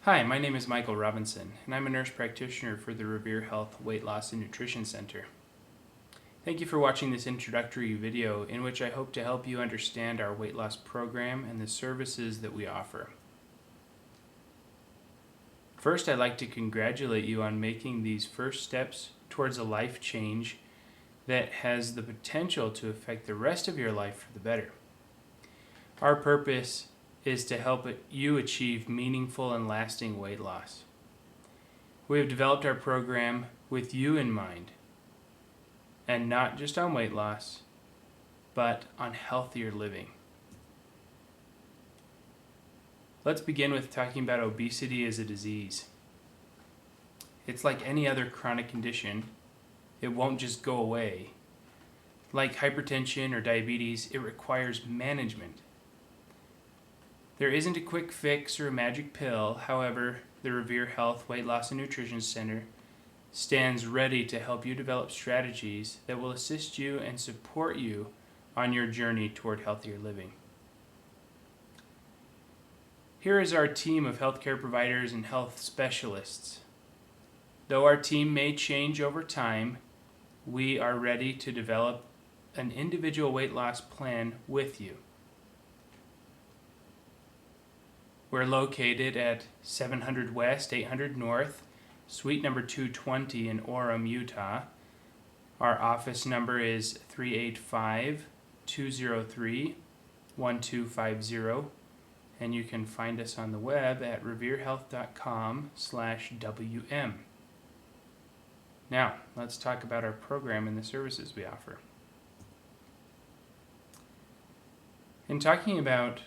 Hi, my name is Michael Robinson, and I'm a nurse practitioner for the Revere Health Weight Loss and Nutrition Center. Thank you for watching this introductory video in which I hope to help you understand our weight loss program and the services that we offer. First, I'd like to congratulate you on making these first steps towards a life change that has the potential to affect the rest of your life for the better. Our purpose is to help you achieve meaningful and lasting weight loss. We have developed our program with you in mind, and not just on weight loss, but on healthier living. Let's begin with talking about obesity as a disease. It's like any other chronic condition. It won't just go away. Like hypertension or diabetes, it requires management. There isn't a quick fix or a magic pill. However, the Revere Health Weight Loss and Nutrition Center stands ready to help you develop strategies that will assist you and support you on your journey toward healthier living. Here is our team of healthcare providers and health specialists. Though our team may change over time, we are ready to develop an individual weight loss plan with you. We're located at 700 West, 800 North, Suite number 220 in Orem, Utah. Our office number is 385-203-1250, and you can find us on the web at reverehealth.com/WM. Now, let's talk about our program and the services we offer. In talking about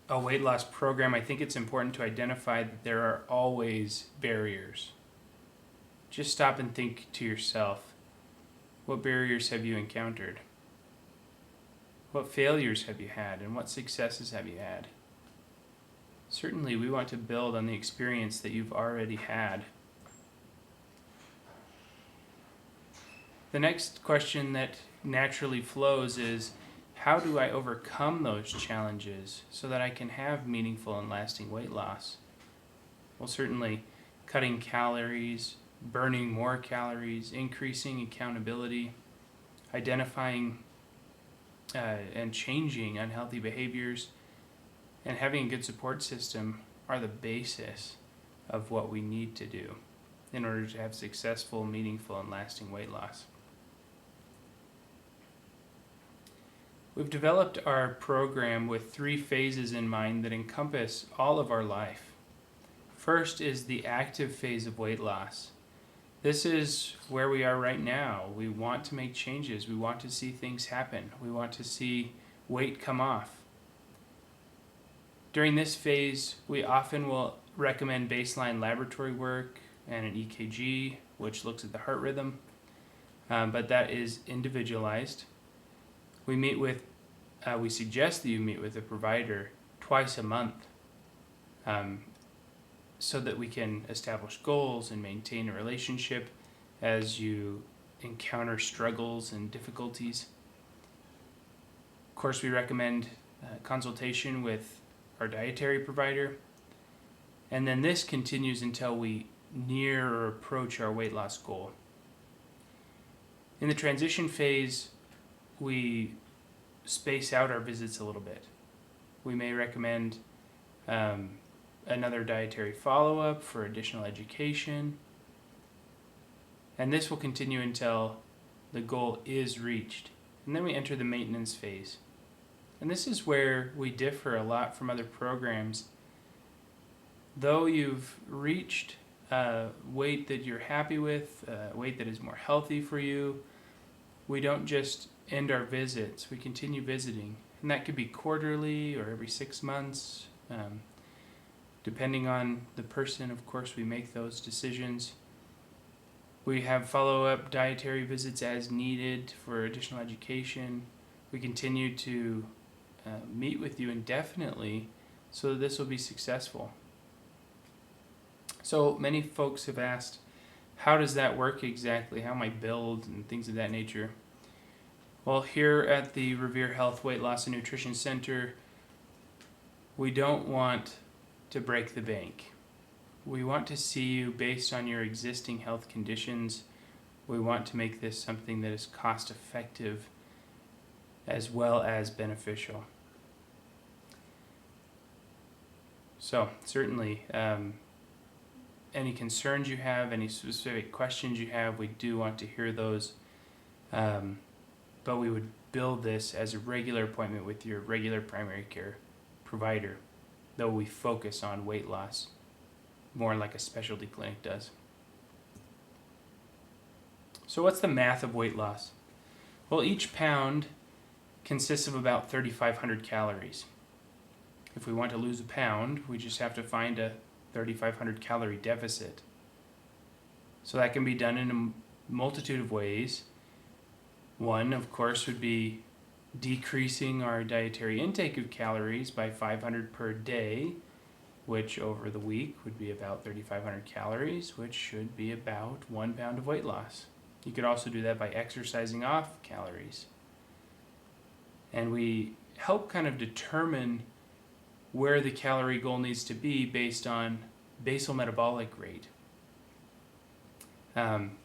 a weight loss program, I think it's important to identify that there are always barriers. Just stop and think to yourself, what barriers have you encountered? What failures have you had, and what successes have you had? Certainly, we want to build on the experience that you've already had. The next question that naturally flows is, how do I overcome those challenges so that I can have meaningful and lasting weight loss? Well, certainly cutting calories, burning more calories, increasing accountability, identifying and changing unhealthy behaviors, and having a good support system are the basis of what we need to do in order to have successful, meaningful, and lasting weight loss. We've developed our program with 3 phases in mind that encompass all of our life. First is the active phase of weight loss. This is where we are right now. We want to make changes. We want to see things happen. We want to see weight come off. During this phase, we often will recommend baseline laboratory work and an EKG, which looks at the heart rhythm, but that is individualized. We suggest that you meet with a provider twice a month so that we can establish goals and maintain a relationship as you encounter struggles and difficulties. Of course, we recommend consultation with our dietary provider, and then this continues until we near or approach our weight loss goal. In the transition phase, we space out our visits a little bit. We may recommend another dietary follow-up for additional education, and this will continue until the goal is reached. And then we enter the maintenance phase. And this is where we differ a lot from other programs. Though you've reached weight that you're happy with, weight that is more healthy for you, we don't just end our visits, we continue visiting. And that could be quarterly or every 6 months. Depending on the person, of course, we make those decisions. We have follow-up dietary visits as needed for additional education. We continue to meet with you indefinitely so that this will be successful. So many folks have asked, how does that work exactly? How am I billed and things of that nature? Well, here at the Revere Health Weight Loss and Nutrition Center, we don't want to break the bank. we want to see you based on your existing health conditions. We want to make this something that is cost effective as well as beneficial. So certainly, any concerns you have, any specific questions you have, we do want to hear those. But we would build this as a regular appointment with your regular primary care provider, though we focus on weight loss more like a specialty clinic does. So what's the math of weight loss? Well, each pound consists of about 3,500 calories. If we want to lose a pound, we just have to find a 3,500 calorie deficit. So that can be done in a multitude of ways. One, of course, would be decreasing our dietary intake of calories by 500 per day, which over the week would be about 3,500 calories, which should be about 1 pound of weight loss. You could also do that by exercising off calories. And we help kind of determine where the calorie goal needs to be based on basal metabolic rate.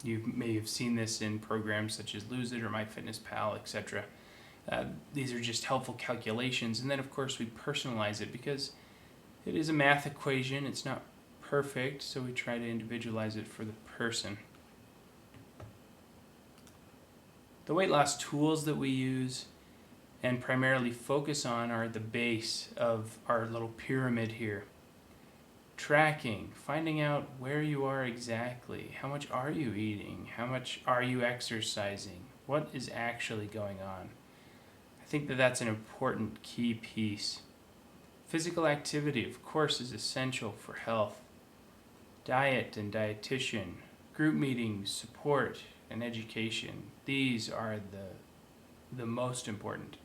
You may have seen this in programs such as Lose It or MyFitnessPal, etc. These are just helpful calculations. And then, of course, we personalize it because it is a math equation. It's not perfect, so we try to individualize it for the person. The weight loss tools that we use and primarily focus on are the base of our little pyramid here. Tracking, finding out where you are exactly, how much are you eating, how much are you exercising, what is actually going on. I think that that's an important key piece. Physical activity, of course, is essential for health. Diet and dietitian, group meetings, support, and education, these are the most important.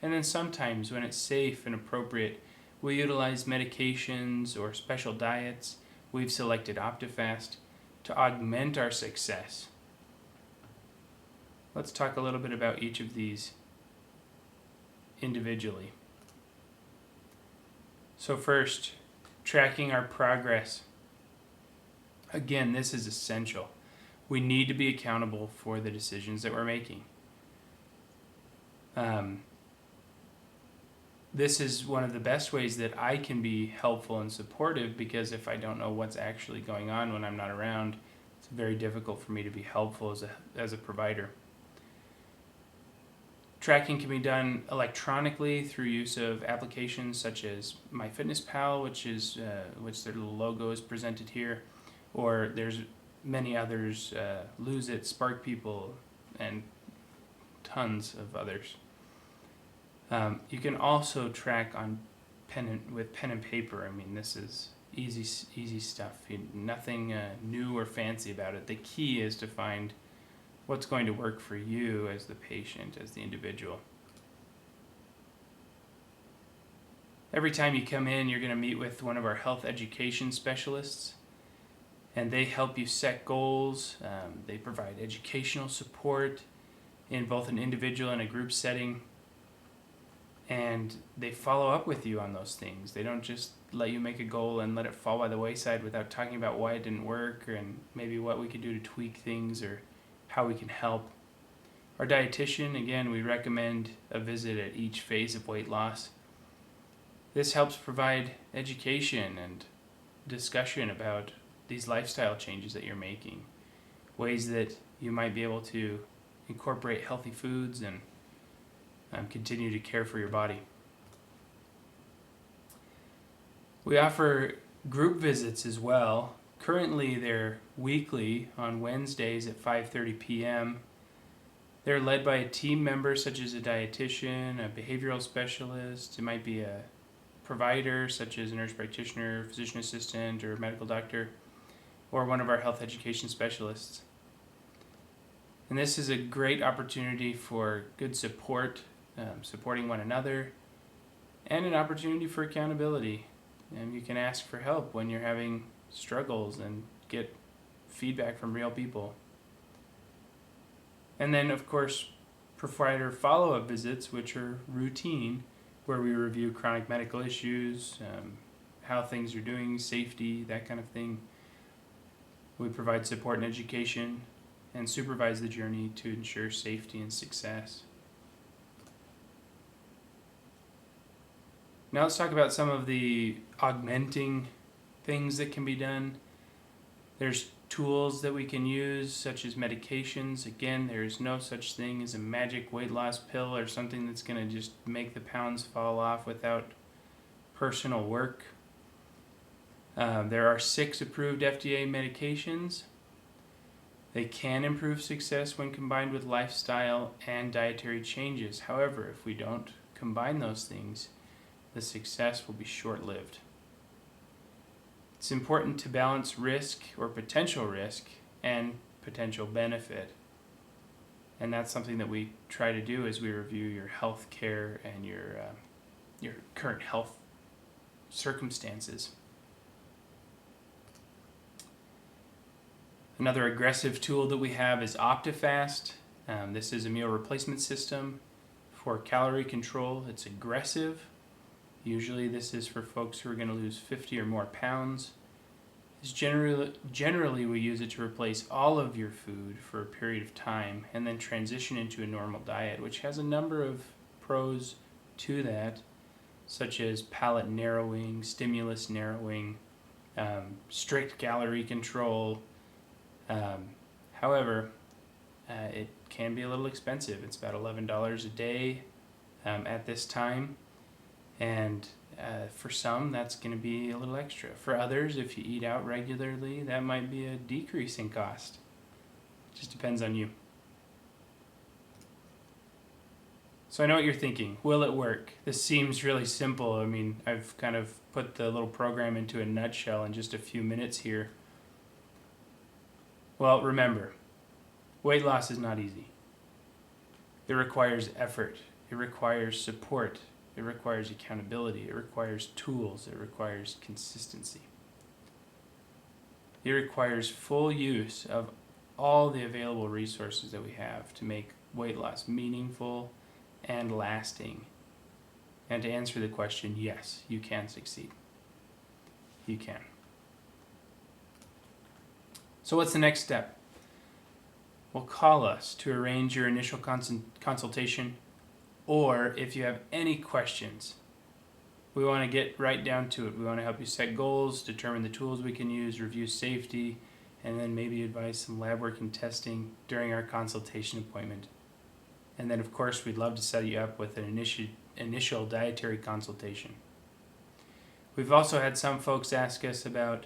And then sometimes when it's safe and appropriate, we utilize medications or special diets. We've selected OptiFast to augment our success. Let's talk a little bit about each of these individually. So first, tracking our progress. Again, this is essential. We need to be accountable for the decisions that we're making. This is one of the best ways that I can be helpful and supportive, because if I don't know what's actually going on when I'm not around, it's very difficult for me to be helpful as a provider. Tracking can be done electronically through use of applications such as MyFitnessPal, which their little logo is presented here, or there's many others, Lose It, Spark People, and tons of others. You can also track on with pen and paper. I mean, this is easy stuff. Nothing new or fancy about it. The key is to find what's going to work for you as the patient, as the individual. Every time you come in, you're going to meet with one of our health education specialists, and they help you set goals. They provide educational support in both an individual and a group setting, and they follow up with you on those things. They don't just let you make a goal and let it fall by the wayside without talking about why it didn't work and maybe what we could do to tweak things or how we can help. Our dietitian, again, we recommend a visit at each phase of weight loss. This helps provide education and discussion about these lifestyle changes that you're making, ways that you might be able to incorporate healthy foods and continue to care for your body. We offer group visits as well. Currently, they're weekly on Wednesdays at 5:30 p.m. They're led by a team member such as a dietitian, a behavioral specialist. It might be a provider such as a nurse practitioner, physician assistant, or medical doctor, or one of our health education specialists. And this is a great opportunity for good support, supporting one another, and an opportunity for accountability. And you can ask for help when you're having struggles and get feedback from real people. And then, of course, provider follow-up visits, which are routine, where we review chronic medical issues, how things are doing, safety, that kind of thing. We provide support and education and supervise the journey to ensure safety and success. Now let's talk about some of the augmenting things that can be done. There's tools that we can use, such as medications. Again, there's no such thing as a magic weight loss pill or something that's going to just make the pounds fall off without personal work. There are 6 approved FDA medications. They can improve success when combined with lifestyle and dietary changes. However, if we don't combine those things, the success will be short-lived. It's important to balance risk or potential risk and potential benefit. And that's something that we try to do as we review your health care and your current health circumstances. Another aggressive tool that we have is OptiFast. This is a meal replacement system for calorie control. It's aggressive. Usually this is for folks who are going to lose 50 or more pounds. Generally we use it to replace all of your food for a period of time and then transition into a normal diet, which has a number of pros to that, such as palate narrowing, stimulus narrowing, strict calorie control. However, it can be a little expensive. It's about $11 a day at this time. And for some, that's going to be a little extra. For others, if you eat out regularly, that might be a decrease in cost. It just depends on you. So I know what you're thinking. Will it work? This seems really simple. I mean, I've kind of put the little program into a nutshell in just a few minutes here. Well, remember, weight loss is not easy. It requires effort. It requires support. It requires accountability. It requires tools. It requires consistency. It requires full use of all the available resources that we have to make weight loss meaningful and lasting. And to answer the question, yes, you can succeed. You can. So what's the next step? Well, call us to arrange your initial consultation. Or if you have any questions, we want to get right down to it. We want to help you set goals, determine the tools we can use, review safety, and then maybe advise some lab work and testing during our consultation appointment. And then, of course, we'd love to set you up with an initial dietary consultation. We've also had some folks ask us about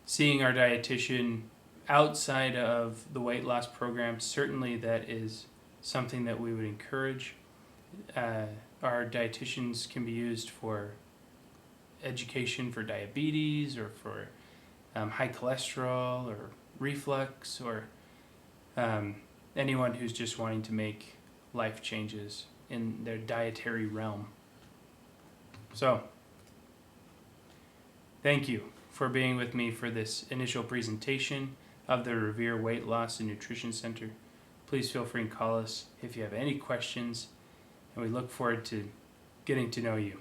seeing our dietitian outside of the weight loss program. Certainly that is something that we would encourage. Our dietitians can be used for education for diabetes or for high cholesterol or reflux or anyone who's just wanting to make life changes in their dietary realm. So, thank you for being with me for this initial presentation of the Revere Weight Loss and Nutrition Center. Please feel free and call us if you have any questions. And we look forward to getting to know you.